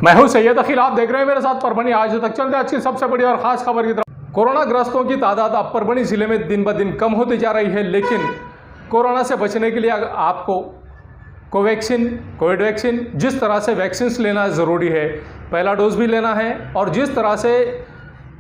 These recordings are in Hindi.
मैं हूं सैयद अखिल, आप देख रहे हैं मेरे साथ परभणी आज तक। चलते आज की सबसे बड़ी और खास खबर की तरफ। कोरोना ग्रस्तों की तादाद अब परभणी जिले में दिन ब दिन कम होती जा रही है, लेकिन कोरोना से बचने के लिए आपको कोवैक्सीन, कोविड वैक्सीन, जिस तरह से वैक्सीन लेना ज़रूरी है, पहला डोज भी लेना है और जिस तरह से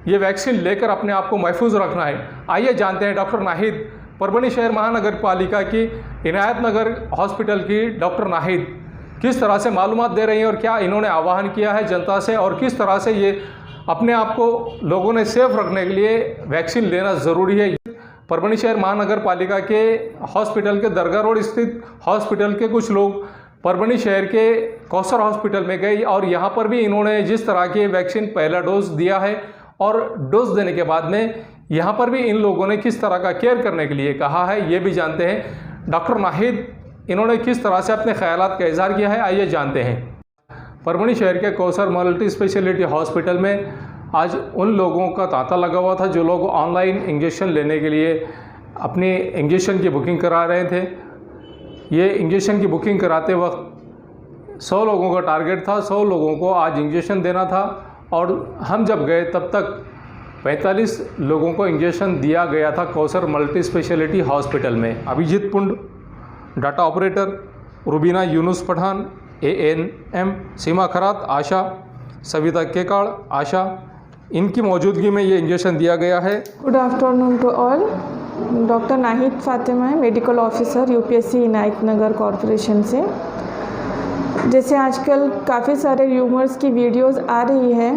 ये वैक्सीन लेकर अपने आप को महफूज रखना है। आइए जानते हैं डॉक्टर नाहिद, परभणी शहर महानगर पालिका की इनायत नगर हॉस्पिटल की डॉक्टर नाहिद किस तरह से मालूमात दे रही हैं और क्या इन्होंने आह्वान किया है जनता से और किस तरह से ये अपने आप को लोगों ने सेफ रखने के लिए वैक्सीन लेना ज़रूरी है। परभणी शहर महानगर पालिका के हॉस्पिटल के दरगाह रोड स्थित हॉस्पिटल के कुछ लोग परभणी शहर के कौसर हॉस्पिटल में गए और यहाँ पर भी इन्होंने जिस तरह की वैक्सीन पहला डोज दिया है और डोज देने के बाद में यहाँ पर भी इन लोगों ने किस तरह का केयर करने के लिए कहा है, ये भी जानते हैं। डॉक्टर नाहिद इन्होंने किस तरह से अपने ख्यालात का इजहार किया है, आइए जानते हैं। परभणी शहर के कौसर मल्टी स्पेशलिटी हॉस्पिटल में आज उन लोगों का तांता लगा हुआ था जो लोग ऑनलाइन इंजेक्शन लेने के लिए अपनी इंजेक्शन की बुकिंग करा रहे थे। ये इंजेक्शन की बुकिंग कराते वक्त 100 लोगों का टारगेट था, 100 लोगों को आज इंजेक्शन देना था और हम जब गए तब तक 45 लोगों को इंजेक्शन दिया गया था कौसर मल्टी स्पेशलिटी हॉस्पिटल में। Abhijeet Pund, data operator Rubina Yunus Pathan, ANM Seema Kharat Asha, Savita Kekad Asha, इनकी मौजूदगी में ये इंजेक्शन दिया गया है। Good afternoon to all. Doctor Nahid Fatima है, medical officer UPSC Inayat Nagar corporation से। जैसे आजकल काफ़ी सारे र्यूमर्स की वीडियोस आ रही है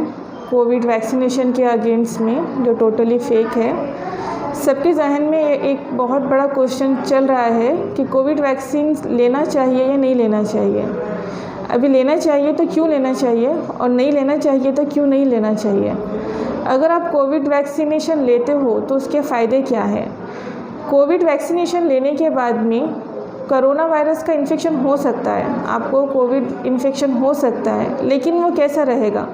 कोविड वैक्सीनेशन के अगेंस्ट में, जो टोटली फेक है। सबके जहन में एक बहुत बड़ा क्वेश्चन चल रहा है कि कोविड वैक्सीन लेना चाहिए या नहीं लेना चाहिए। अभी लेना चाहिए तो क्यों लेना चाहिए और नहीं लेना चाहिए तो क्यों नहीं लेना चाहिए। अगर आप कोविड वैक्सीनेशन लेते हो तो उसके फ़ायदे क्या हैं। कोविड वैक्सीनेशन लेने के बाद में कोरोना वायरस का इन्फेक्शन हो सकता है, आपको कोविड इन्फेक्शन हो सकता है, लेकिन वो कैसा रहेगा।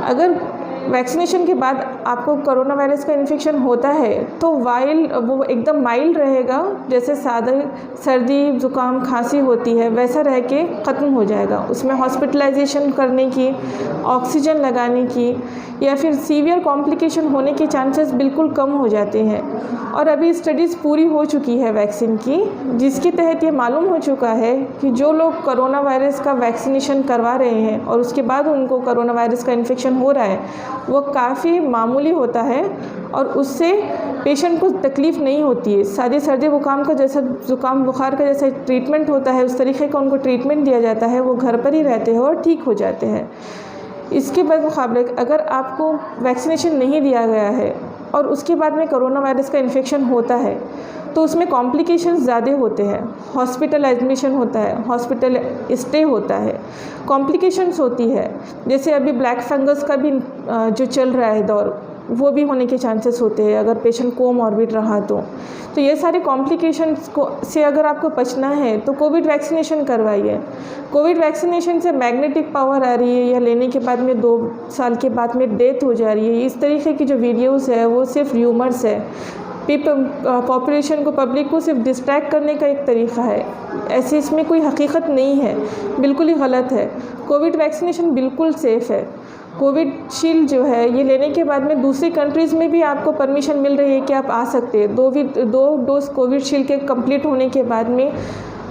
अगर वैक्सीनेशन के बाद आपको कोरोना वायरस का इन्फेक्शन होता है तो वो एकदम माइल्ड रहेगा, जैसे सादा सर्दी ज़ुकाम खांसी होती है वैसा रह के ख़त्म हो जाएगा। उसमें हॉस्पिटलाइजेशन करने की, ऑक्सीजन लगाने की या फिर सीवियर कॉम्प्लिकेशन होने के चांसेस बिल्कुल कम हो जाते हैं। और अभी स्टडीज़ पूरी हो चुकी है वैक्सीन की, जिसके तहत ये मालूम हो चुका है कि जो लोग कोरोना वायरस का वैक्सीनेशन करवा रहे हैं और उसके बाद उनको कोरोना वायरस का इन्फेक्शन हो रहा है वो काफ़ी मामूली होता है और उससे पेशेंट को तकलीफ़ नहीं होती है। सादी सर्दी ज़ुकाम का जैसा ज़ुकाम बुखार का जैसा ट्रीटमेंट होता है उस तरीके का उनको ट्रीटमेंट दिया जाता है, वो घर पर ही रहते हैं और ठीक हो जाते हैं। इसके बाद मुकाबले अगर आपको वैक्सीनेशन नहीं दिया गया है और उसके बाद में कोरोना वायरस का इन्फेक्शन होता है तो उसमें कॉम्प्लिकेशंस ज़्यादा होते हैं। हॉस्पिटल एडमिशन होता है, हॉस्पिटल स्टे होता है, कॉम्प्लिकेशंस होती है। जैसे अभी ब्लैक फंगस का भी जो चल रहा है दौर, वो भी होने के चांसेस होते हैं अगर पेशेंट कोमॉर्बिड रहा तो ये सारे कॉम्प्लिकेशंस से अगर आपको बचना है तो कोविड वैक्सीनेशन करवाइए। कोविड वैक्सीनेशन से मैग्नेटिक पावर आ रही है या लेने के बाद में 2 साल के बाद में डेथ हो जा रही है, इस तरीके की जो वीडियोज़ है वो सिर्फ र्यूमर्स है। पॉपुलेशन को, पब्लिक को सिर्फ डिस्ट्रैक्ट करने का एक तरीक़ा है, ऐसे इसमें कोई हकीकत नहीं है, बिल्कुल ही गलत है। कोविड वैक्सीनेशन बिल्कुल सेफ़ है। कोविड शील्ड जो है ये लेने के बाद में दूसरी कंट्रीज़ में भी आपको परमिशन मिल रही है कि आप आ सकते हैं। 2 डोज कोविड शील्ड के कंप्लीट होने के बाद में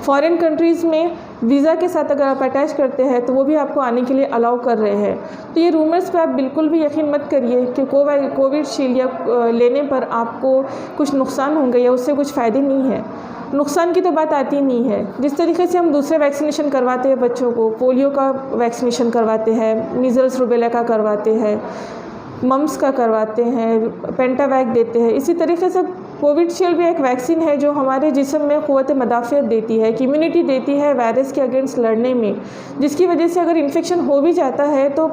फॉरेन कंट्रीज़ में वीज़ा के साथ अगर आप अटैच करते हैं तो वो भी आपको आने के लिए अलाउ कर रहे हैं। तो ये रूमर्स पे आप बिल्कुल भी यकीन मत करिए कि कोविड शील्ड या लेने पर आपको कुछ नुकसान होंगे या उससे कुछ फ़ायदे नहीं है। नुकसान की तो बात आती नहीं है। जिस तरीके से हम दूसरे वैक्सीनेशन करवाते हैं बच्चों को, पोलियो का वैक्सीनेशन करवाते हैं, मीज़ल्स रूबेला का करवाते हैं, मम्स का करवाते हैं, पेंटावैक देते हैं, इसी तरीके से कोविड शील्ड भी एक वैक्सीन है जो हमारे जिस्म में क़ुव्वत मदाफ़ियत देती है, इम्यूनिटी देती है वायरस के अगेंस्ट लड़ने में, जिसकी वजह से अगर इन्फेक्शन हो भी जाता है तो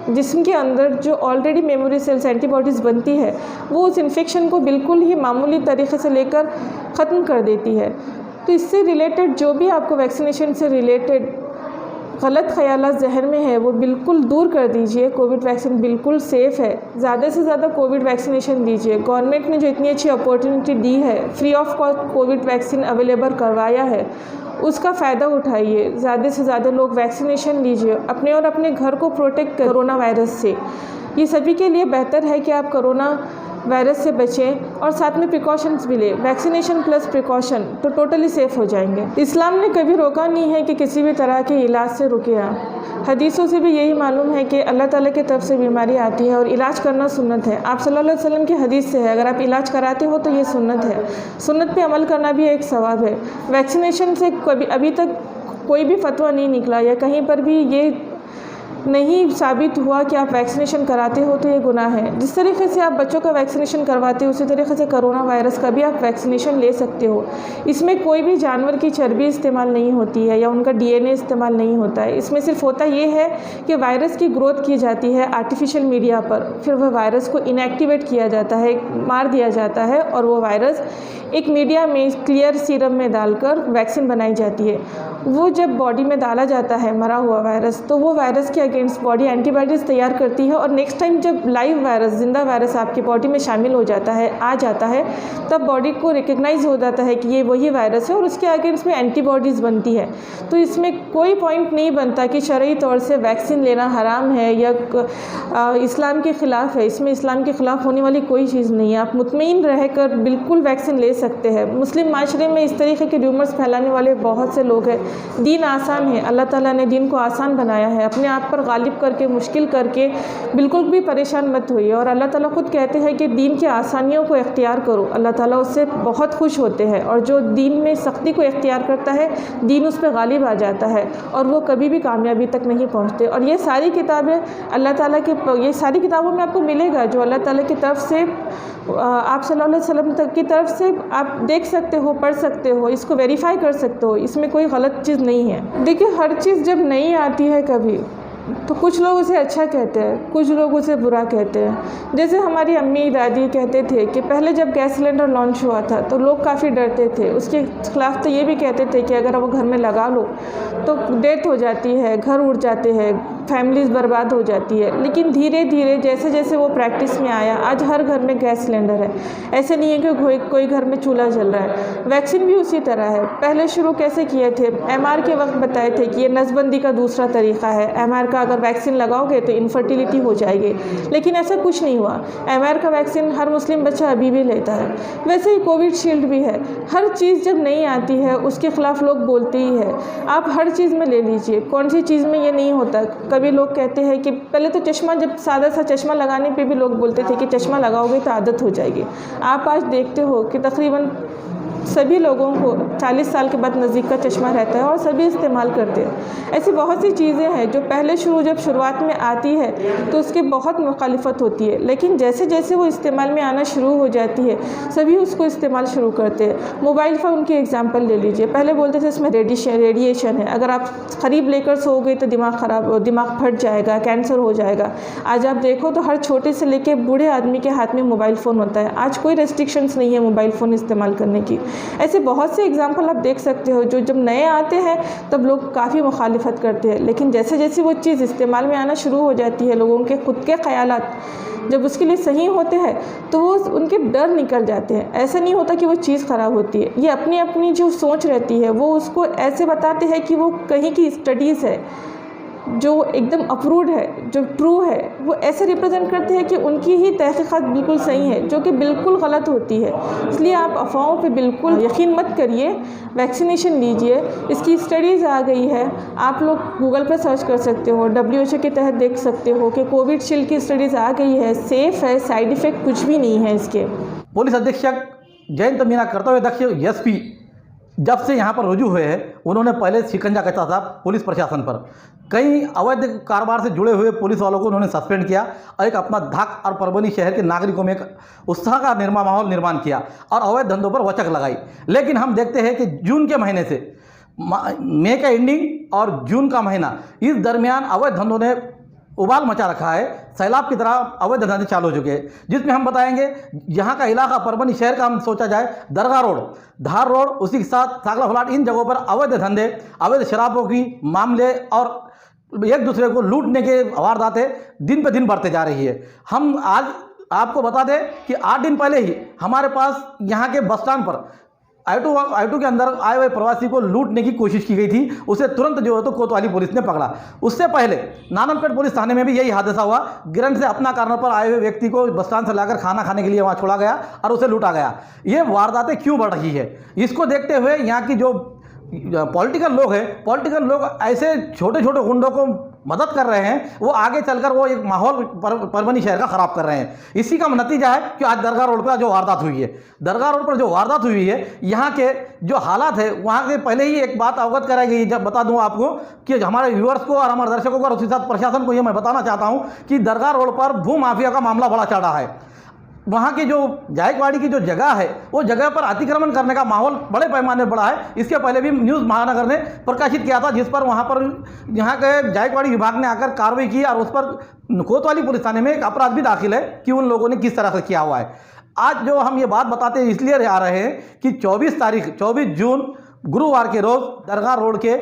जिस्म के अंदर जो ऑलरेडी मेमोरी सेल्स एंटीबॉडीज़ बनती है वो उस इन्फेक्शन को बिल्कुल ही मामूली तरीके से लेकर ख़त्म कर देती है। तो इससे रिलेटेड जो भी आपको वैक्सीनेशन से रिलेटेड गलत ख्यालात जहन में है वो बिल्कुल दूर कर दीजिए। कोविड वैक्सीन बिल्कुल सेफ़ है, ज़्यादा से ज़्यादा कोविड वैक्सीनेशन दीजिए। गवर्नमेंट ने जो इतनी अच्छी अपॉर्चुनिटी दी है, free of cost Covid vaccine available करवाया है, उसका फ़ायदा उठाइए। ज़्यादा से ज़्यादा लोग वैक्सीनेशन लीजिए, अपने और अपने घर को प्रोटेक्ट करें कोरोना वायरस से। ये सभी के लिए बेहतर है कि आप कोरोना वायरस से बचें और साथ में प्रिकॉशंस भी लें। वैक्सीनेशन प्लस प्रिकॉशन तो टोटली सेफ़ हो जाएंगे। इस्लाम ने कभी रोका नहीं है कि किसी भी तरह के इलाज से रुके आप। हदीसों से भी यही मालूम है कि अल्लाह ताला की तरफ से बीमारी आती है और इलाज करना सुन्नत है। आप सल्लल्लाहु अलैहि वसल्लम की हदीस से है, अगर आप इलाज कराते हो तो ये सुन्नत है। सुन्नत पे अमल करना भी एक सवाब है। वैक्सीनेशन से कभी अभी तक कोई भी फतवा नहीं निकला या कहीं पर भी ये नहीं साबित हुआ कि आप वैक्सीनेशन कराते हो तो ये गुनाह है। जिस तरीके से आप बच्चों का वैक्सीनेशन करवाते हो उसी तरीके से कोरोना वायरस का भी आप वैक्सीनेशन ले सकते हो। इसमें कोई भी जानवर की चर्बी इस्तेमाल नहीं होती है या उनका DNA इस्तेमाल नहीं होता है। इसमें सिर्फ होता ये है कि वायरस की ग्रोथ की जाती है आर्टिफिशियल मीडिया पर, फिर वह वायरस को इनएक्टिवेट किया जाता है, मार दिया जाता है और वो वायरस एक मीडिया में क्लियर सीरम में डालकर वैक्सीन बनाई जाती है। वो जब बॉडी में डाला जाता है मरा हुआ वायरस, तो वो वायरस के अगेंस्ट बॉडी एंटीबॉडीज़ तैयार करती है और नेक्स्ट टाइम जब लाइव वायरस, जिंदा वायरस आपकी बॉडी में शामिल हो जाता है, आ जाता है, तब बॉडी को रिकग्नाइज हो जाता है कि ये वही वायरस है और उसके अगेंस्ट में एंटीबॉडीज़ बनती है। तो इसमें कोई पॉइंट नहीं बनता कि शरई तौर से वैक्सीन लेना हराम है या इस्लाम के ख़िलाफ़ है। इसमें इस्लाम के ख़िलाफ़ होने वाली कोई चीज़ नहीं है। आप मुतमईन रहकर बिल्कुल वैक्सीन ले सकते हैं। मुस्लिम माशरे में इस तरीके के र्यूमर्स फैलाने वाले बहुत से लोग हैं। दीन आसान है, अल्लाह ताला ने दीन को आसान बनाया है। अपने आप पर गालिब करके, मुश्किल करके बिल्कुल भी परेशान मत होइए। और अल्लाह ताला खुद कहते हैं कि दीन की आसानियों को इख्तियार करो, अल्लाह ताला उससे बहुत खुश होते हैं। और जो दीन में सख्ती को इख्तियार करता है, दीन उस पर गालिब आ जाता है और वो कभी भी कामयाबी तक नहीं पहुँचते। और ये सारी किताबें अल्लाह ताला के, ये सारी किताबों में आपको मिलेगा जो अल्लाह ताला की तरफ से आप सल्लल्लाहु अलैहि वसल्लम तक की तरफ से आप देख सकते हो, पढ़ सकते हो, इसको वेरीफाई कर सकते हो। इसमें कोई गलत चीज़ नहीं है। देखिए, हर चीज़ जब नहीं आती है कभी तो कुछ लोग उसे अच्छा कहते हैं, कुछ लोग उसे बुरा कहते हैं। जैसे हमारी अम्मी दादी कहते थे कि पहले जब गैस सिलेंडर लॉन्च हुआ था तो लोग काफ़ी डरते थे। उसके खिलाफ तो ये भी कहते थे कि अगर वो घर में लगा लो तो डेथ हो जाती है, घर उड़ जाते हैं, फैमिलीज़ बर्बाद हो जाती है। लेकिन धीरे धीरे जैसे जैसे वो प्रैक्टिस में आया, आज हर घर में गैस सिलेंडर है। ऐसे नहीं है कि कोई घर में चूल्हा जल रहा है। वैक्सीन भी उसी तरह है। पहले शुरू कैसे किए थे, MR के वक्त बताए थे कि ये नसबंदी का दूसरा तरीका है। MR का अगर वैक्सीन लगाओगे तो इनफर्टिलिटी हो जाएगी, लेकिन ऐसा कुछ नहीं हुआ। MR का वैक्सीन हर मुस्लिम बच्चा अभी भी लेता है। वैसे ही कोविशील्ड भी है। हर चीज़ जब नहीं आती है उसके खिलाफ लोग बोलते ही है। आप हर चीज़ में ले लीजिए, कौन सी चीज़ में ये नहीं होता। कभी लोग कहते हैं कि पहले तो चश्मा, जब सादा सा चश्मा लगाने पे भी लोग बोलते थे कि चश्मा लगाओगे तो आदत हो जाएगी। आप आज देखते हो कि तकरीबन सभी लोगों को 40 साल के बाद नज़दीक का चश्मा रहता है और सभी इस्तेमाल करते हैं। ऐसी बहुत सी चीज़ें हैं जो पहले जब शुरुआत में आती है तो उसकी बहुत मुखालिफत होती है, लेकिन जैसे जैसे वो इस्तेमाल में आना शुरू हो जाती है सभी उसको इस्तेमाल शुरू करते हैं। मोबाइल फ़ोन की एग्जांपल ले लीजिए। पहले बोलते थे इसमें रेडिएशन है, अगर आप करीब लेकर सो गए तो दिमाग फट जाएगा, कैंसर हो जाएगा। आज आप देखो तो हर छोटे से लेके बूढ़े आदमी के हाथ में मोबाइल फ़ोन होता है। आज कोई रेस्ट्रिक्शंस नहीं है मोबाइल फ़ोन इस्तेमाल करने की। ऐसे बहुत से एग्जाम्पल आप देख सकते हो जो जब नए आते हैं तब लोग काफ़ी मुखालिफत करते हैं, लेकिन जैसे जैसे वो चीज़ इस्तेमाल में आना शुरू हो जाती है, लोगों के खुद के ख़यालात जब उसके लिए सही होते हैं तो वो उनके डर निकल जाते हैं। ऐसा नहीं होता कि वो चीज़ ख़राब होती है, ये अपनी अपनी जो सोच रहती है वो उसको ऐसे बताते हैं कि वो कहीं की स्टडीज़ है जो एकदम अप्रूव्ड है, जो ट्रू है, वो ऐसे रिप्रेजेंट करते हैं कि उनकी ही तहकीकात बिल्कुल सही है, जो कि बिल्कुल गलत होती है। इसलिए आप अफवाहों पे बिल्कुल यकीन मत करिए, वैक्सीनेशन लीजिए। इसकी स्टडीज़ आ गई है, आप लोग गूगल पर सर्च कर सकते हो, WHO के तहत देख सकते हो कि कोविशील्ड की स्टडीज़ आ गई है, सेफ़ है, साइड इफ़ेक्ट कुछ भी नहीं है इसके। पुलिस अधीक्षक जयंत मीना कर्तव्य दक्ष SP जब से यहाँ पर रुजू हुए हैं उन्होंने पहले शिकंजा कसा था पुलिस प्रशासन पर। कई अवैध कारोबार से जुड़े हुए पुलिस वालों को उन्होंने सस्पेंड किया और एक अपना धाक और परभनी शहर के नागरिकों में एक उत्साह का माहौल निर्माण किया और अवैध धंधों पर वचक लगाई। लेकिन हम देखते हैं कि जून के महीने से मई का एंडिंग और जून का महीना, इस दरमियान अवैध धंधों ने उबाल मचा रखा है। सैलाब की तरह अवैध धंधे चालू हो चुके हैं, जिसमें हम बताएंगे यहाँ का इलाका परभनी शहर का हम सोचा जाए, दरगाह रोड, धार रोड, उसी के साथ सागला फ्लाट, इन जगहों पर अवैध धंधे, अवैध शराबों की मामले और एक दूसरे को लूटने के वारदातें दिन पे दिन बढ़ते जा रही है। हम आज आपको बता दें कि 8 दिन पहले ही हमारे पास यहाँ के बस स्टैंड पर I2 के अंदर आए हुए प्रवासी को लूटने की कोशिश की गई थी। उसे तुरंत जो है तो कोतवाली पुलिस ने पकड़ा। उससे पहले नानलपेट पुलिस थाने में भी यही हादसा हुआ। गिरंट से अपना कारण पर आए हुए व्यक्ति को बस स्टैंड से लाकर खाना खाने के लिए वहां छोड़ा गया और उसे लूटा गया। ये वारदातें क्यों बढ़ रही है, इसको देखते हुए यहाँ की जो पॉलिटिकल लोग ऐसे छोटे छोटे गुंडों को मदद कर रहे हैं, वो आगे चलकर वो एक माहौल परभनी शहर का ख़राब कर रहे हैं। इसी का नतीजा है कि आज दरगाह रोड पर जो वारदात हुई है, दरगाह रोड पर जो वारदात हुई है, यहाँ के जो हालात है वहाँ के पहले ही एक बात अवगत कराई गई। जब बता दूँ आपको कि हमारे व्यूअर्स को और हमारे दर्शकों को और उसके साथ प्रशासन को ये मैं बताना चाहता हूँ कि दरगाह रोड पर भू माफिया का मामला बड़ा चढ़ा है। वहाँ की जो जायकवाड़ी की जो जगह है, वो जगह पर अतिक्रमण करने का माहौल बड़े पैमाने पर बढ़ा है। इसके पहले भी न्यूज़ महानगर ने प्रकाशित किया था, जिस पर वहाँ पर यहाँ के जायकवाड़ी विभाग ने आकर कार्रवाई की और उस पर कोतवाली पुलिस थाने में एक अपराध भी दाखिल है कि उन लोगों ने किस तरह से किया हुआ है। आज जो हम ये बात बताते इसलिए आ रहे हैं कि 24 जून गुरुवार के रोज़ दरगाह रोड के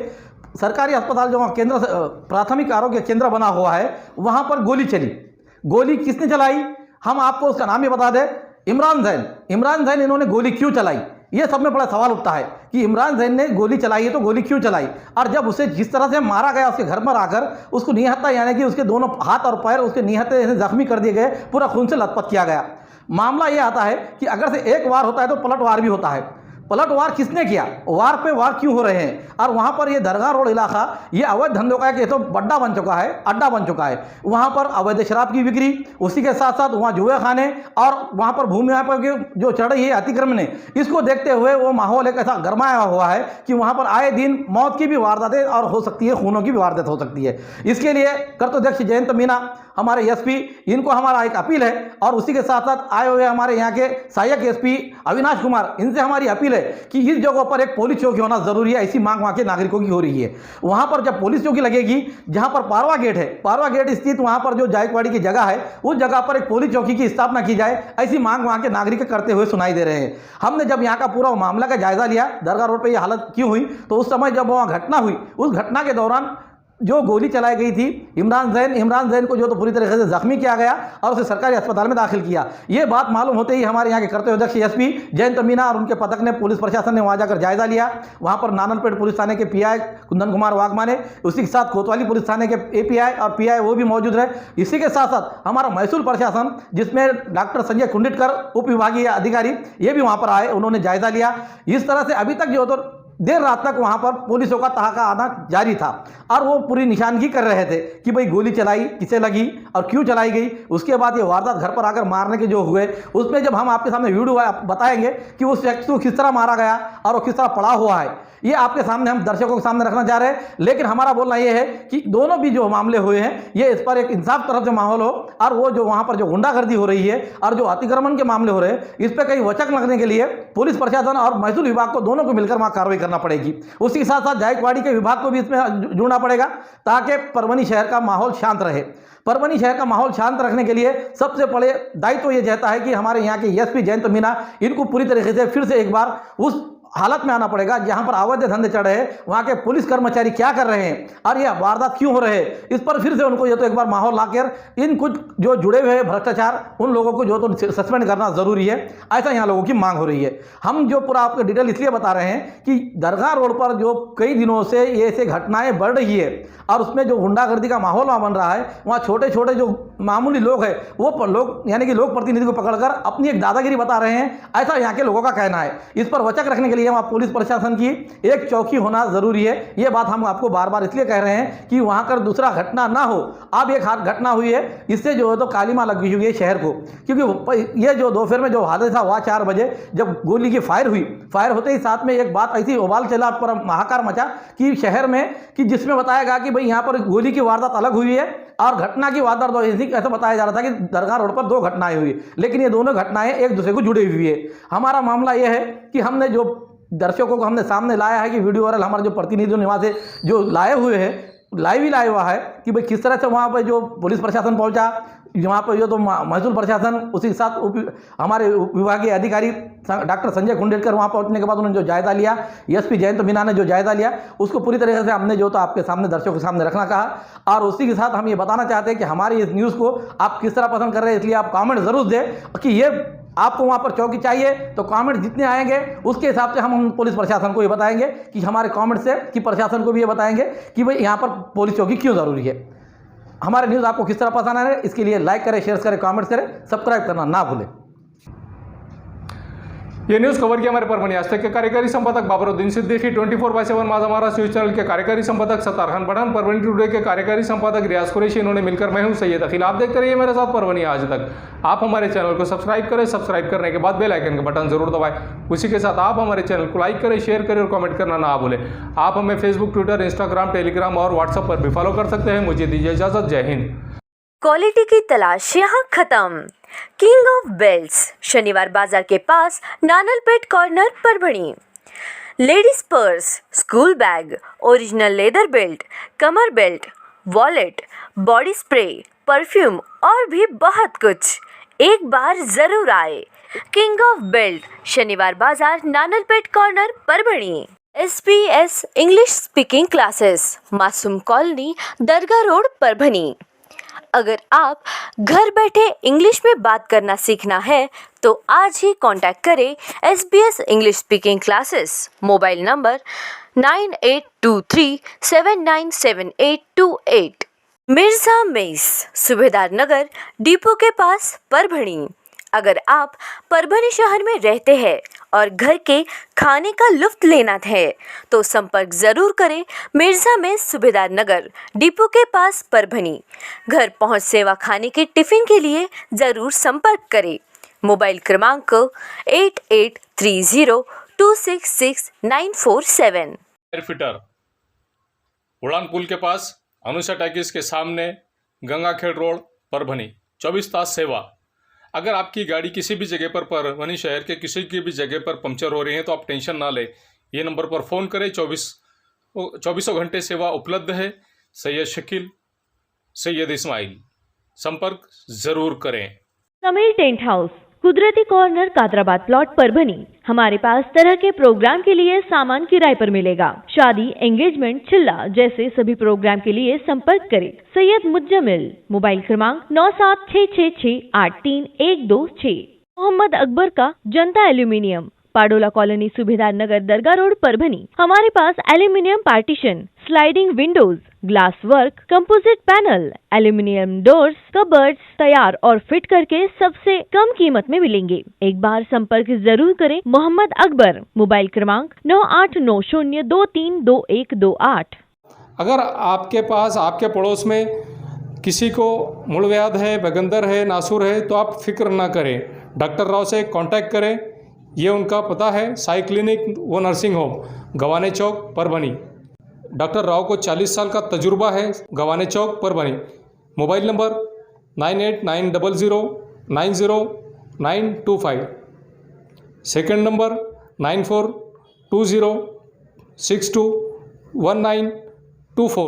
सरकारी अस्पताल जो केंद्र प्राथमिक आरोग्य केंद्र बना हुआ है, वहाँ पर गोली चली। गोली किसने चलाई, हम आपको उसका नाम ही बता दें, इमरान जैन। इन्होंने गोली क्यों चलाई, ये सब में बड़ा सवाल उठता है कि इमरान जैन ने गोली चलाई है तो गोली क्यों चलाई, और जब उसे जिस तरह से मारा गया उसके घर पर आकर उसको निहत्था यानी कि उसके दोनों हाथ और पैर उसके निहत्थे जख्मी कर दिए गए, पूरा खून से लथपथ किया गया। मामला ये आता है कि अगर से एक वार होता है तो पलटवार भी होता है। पलटवार किसने किया, वार पे वार क्यों हो रहे हैं। और वहाँ पर ये दरगाह रोड इलाका ये अवैध धंधों का एक तो अड्डा बन चुका है। वहाँ पर अवैध शराब की बिक्री, उसी के साथ साथ वहाँ जुए खाने और वहाँ पर भूमि पर जो चढ़ रही है अतिक्रमण है, इसको देखते हुए वो माहौल एक ऐसा गरमाया हुआ है कि वहाँ पर आए दिन मौत की भी वारदातें और हो सकती है, खूनों की भी वारदात हो सकती है। इसके लिए कर्तव्यदक्ष जयंत मीना हमारे एसपी, इनको हमारा एक अपील है, और उसी के साथ साथ आए हुए हमारे यहाँ के सहायक एसपी अविनाश कुमार, इनसे हमारी अपील है कि इस जगहों पर एक पुलिस चौकी होना जरूरी है। ऐसी मांग वहाँ के नागरिकों की हो रही है। वहाँ पर जब पुलिस चौकी लगेगी, जहाँ पर पारवा गेट है, पारवा गेट स्थित वहाँ पर जो जायकवाड़ी की जगह है, उस जगह पर एक पुलिस चौकी की स्थापना की जाए, ऐसी मांग वहाँ के नागरिक करते हुए सुनाई दे रहे हैं। हमने जब यहाँ का पूरा मामला का जायजा लिया, दरगाह रोड पर यह हालत क्यों हुई, तो उस समय जब वहाँ घटना हुई, उस घटना के दौरान जो गोली चलाई गई थी इमरान जैन को जो तो पूरी तरीके से जख्मी किया गया और उसे सरकारी अस्पताल में दाखिल किया। ये बात मालूम होते ही हमारे यहाँ के कर्तव्यदक्ष एसपी जयंत मीना और उनके पथक ने, पुलिस प्रशासन ने वहाँ जाकर जायजा लिया। वहाँ पर नानलपेट पुलिस थाने के पीआई कुंदन कुमार वाघमा ने, उसी के साथ कोतवाली पुलिस थाने के एपीआई और पीआई वो भी मौजूद रहे। इसी के साथ साथ हमारा महसूल प्रशासन, जिसमें डॉक्टर संजय कुंडिटकर उप विभागीय अधिकारी, ये भी वहाँ पर आए, उन्होंने जायजा लिया। इस तरह से अभी तक जो तो देर रात तक वहाँ पर पुलिसों का तहाका आना जारी था और वो पूरी निशानगी कर रहे थे कि भाई गोली चलाई किसे लगी और क्यों चलाई गई। उसके बाद ये वारदात घर पर आकर मारने के जो हुए, उसमें जब हम आपके सामने वीडियो बताएंगे कि उस व्यक्ति को किस तरह मारा गया और वो किस तरह पड़ा हुआ है, ये आपके सामने हम दर्शकों के सामने रखना चाह रहे हैं। लेकिन हमारा बोलना ये है कि दोनों भी जो मामले हुए हैं, ये इस पर एक इंसाफ तरफ से माहौल हो, और वो जो वहाँ पर जो गुंडागर्दी हो रही है और जो अतिक्रमण के मामले हो रहे हैं, इस पर कहीं वचक लगने के लिए पुलिस प्रशासन और महसूल विभाग को दोनों को मिलकर वहाँ कार्रवाई करना पड़ेगी। उसी के साथ साथ जायकवाड़ी के विभाग को भी इसमें जुड़ना पड़ेगा ताकि परभनी शहर का माहौल शांत रहे। परभनी शहर का माहौल शांत रखने के लिए सबसे बड़े दायित्व ये रहता है कि हमारे यहाँ के एसपी जयंत मीना, इनको पूरी तरीके से फिर से एक बार उस हालत में आना पड़ेगा जहां पर अवैध धंधे चढ़ रहे हैं, वहां के पुलिस कर्मचारी क्या कर रहे हैं और यह वारदात क्यों हो रहे हैं, इस पर फिर से उनको ये तो एक बार माहौल लाकर इन कुछ जो जुड़े हुए हैं भ्रष्टाचार, उन लोगों को जो तो सस्पेंड करना जरूरी है। ऐसा यहाँ लोगों की मांग हो रही है। हम जो पूरा आपको डिटेल इसलिए बता रहे हैं कि दरगाह रोड पर जो कई दिनों से ये ऐसे घटनाएं बढ़ रही है और उसमें जो गुंडागर्दी का माहौल वहाँ बन रहा है, वहाँ छोटे छोटे जो मामूली लोग हैं वो लोग यानी कि लोक प्रतिनिधि को पकड़कर अपनी एक दादागिरी बता रहे हैं, ऐसा यहाँ के लोगों का कहना है। इस पर वचक रखने के लिए वहाँ पुलिस प्रशासन की एक चौकी होना जरूरी है। ये बात हम आपको बार बार इसलिए कह रहे हैं कि वहाँ कर दूसरा घटना ना हो। अब एक घटना हुई है, इससे जो है तो कालीमा लग गई हुई है शहर को, क्योंकि ये जो दोपहर में जो हादसा हुआ 4 बजे जब गोली की फायर हुई, फायर होते ही साथ में एक बात ऐसी उबाल चला पर हाहाकार मचा कि शहर में, कि जिसमें बताया गया कि भाई यहाँ पर गोली की वारदात अलग हुई है और घटना की वारदात ऐसा बताया जा रहा था कि दरगाह रोड पर 2 घटनाएं हुई, लेकिन ये दोनों घटनाएं एक दूसरे को जुड़ी हुई है। हमारा मामला यह है कि हमने जो दर्शकों को हमने सामने लाया है कि वीडियो वायरल हमारे जो प्रतिनिधियों ने वहाँ से जो लाए हुए हैं, लाइव ही लाया हुआ है कि भाई किस तरह से वहाँ पर जो पुलिस प्रशासन पहुँचा, वहाँ पर जो तो महसूल प्रशासन, उसी के साथ हमारे विभागीय अधिकारी डॉक्टर संजय कुंडेटकर वहाँ पहुँचने के बाद उन्होंने जो जायजा लिया, एसपी जयंत मीना ने जो जायजा लिया, उसको पूरी तरीके से हमने जो तो आपके सामने दर्शकों के सामने रखना कहा। और उसी के साथ हम ये बताना चाहते हैं कि हमारी इस न्यूज़ को आप किस तरह पसंद कर रहे हैं, इसलिए आप कमेंट ज़रूर दें कि ये आपको वहाँ पर चौकी चाहिए तो कमेंट जितने आएंगे उसके हिसाब से हम पुलिस प्रशासन को ये बताएंगे कि हमारे कमेंट से कि प्रशासन को भी ये बताएंगे कि भाई यहाँ पर पुलिस चौकी क्यों ज़रूरी है। हमारे न्यूज़ आपको किस तरह पसंद आ रहा है, इसके लिए लाइक करें, शेयर करें, कमेंट्स करें, सब्सक्राइब करना ना भूलें। ये न्यूज़ कवर किया हमारे परभणी आज तक के कार्यकारी संपादक बाबरुद्दीन सिद्दीकी, 24/7 माझा महाराष्ट्र न्यूज चैनल के कार्यकारी संपादक सत्तार खान पठान, परभणी टुडे के कार्यकारी संपादक रियाज कुरैशी, इन्होंने मिलकर मैं हूं सैयद अखिल। आप देखते रहिए मेरे साथ परभणी आज तक। आप हमारे चैनल को सब्सक्राइब करें, सब्सक्राइब करने के बाद बेल आइकन का बटन जरूर दबाएं। उसी के साथ आप हमारे चैनल को लाइक करें, शेयर करें और कमेंट करना ना भूलें। आप हमें फेसबुक, ट्विटर, इंस्टाग्राम, टेलीग्राम और व्हाट्सएप पर भी फॉलो कर सकते हैं। मुझे दीजिए इजाजत। जय हिंद। क्वालिटी की तलाश यहाँ खत्म। किंग ऑफ बेल्ट्स, शनिवार बाजार के पास, Nanalpet corner, Parbhani. Ladies purse, school bag, original leather belt, कमर belt, wallet, body spray, perfume और भी बहुत कुछ। एक बार जरूर आए। किंग ऑफ बेल्ट, शनिवार बाजार, Nanalpet corner, Parbhani. SBS English speaking classes, Masoom colony, Dargah road, Parbhani. अगर आप घर बैठे इंग्लिश में बात करना सीखना है तो आज ही कांटेक्ट करें SBS English speaking classes. Mobile number 9823797828। Mirza mess, Subedar Nagar, depot के पास, परभणी। अगर आप परभणी शहर में रहते हैं और घर के खाने का लुत्फ लेना है तो संपर्क जरूर करें मिर्जा में, सुबेदार नगर, डिपो के पास, परभणी। घर पहुंच सेवा खाने के टिफिन के लिए जरूर संपर्क करें। मोबाइल क्रमांक 8830266947। एयरफिटर, उड़ान पुल के पास, अनुषा टैक्स के सामने, गंगाखेड़ रोड, परभणी। 24 तास सेवा। अगर आपकी गाड़ी किसी भी जगह पर परभणी शहर के किसी की भी जगह पर पंक्चर हो रही है तो आप टेंशन ना लें, ये नंबर पर फ़ोन करें। 24 घंटे सेवा उपलब्ध है। सैयद शकील, सैयद इस्माइल, संपर्क ज़रूर करें। समीर टेंट हाउस, कुदरती कॉर्नर, कादराबाद प्लॉट, परभणी। हमारे पास तरह के प्रोग्राम के लिए सामान किराए पर मिलेगा। शादी, एंगेजमेंट, चिल्ला जैसे सभी प्रोग्राम के लिए संपर्क करें सैयद मुज्जमिल। मोबाइल क्रमांक 9766683126। मोहम्मद अकबर का Janata aluminium, Padola colony, Subedar Nagar, Dargah road, Parbhani. हमारे पास aluminium partition, sliding windows, glass work, composite panel, aluminium doors, cupboards तैयार और फिट करके सबसे कम कीमत में मिलेंगे। एक बार संपर्क जरूर करें मोहम्मद अकबर। मोबाइल क्रमांक 9890232128। अगर आपके पास, आपके पड़ोस में किसी को मुड़व्याध है, बगंदर है, नासूर है तो आप फिक्र ना करें, डॉक्टर राव से कांटेक्ट करें। ये उनका पता है, साई क्लिनिक व nursing home, Gawane Chowk, Parbhani. Doctor Rao को 40 साल का तजुर्बा है, Gawane Chowk, Parbhani. Mobile number 9890090925। Second number 9420621924।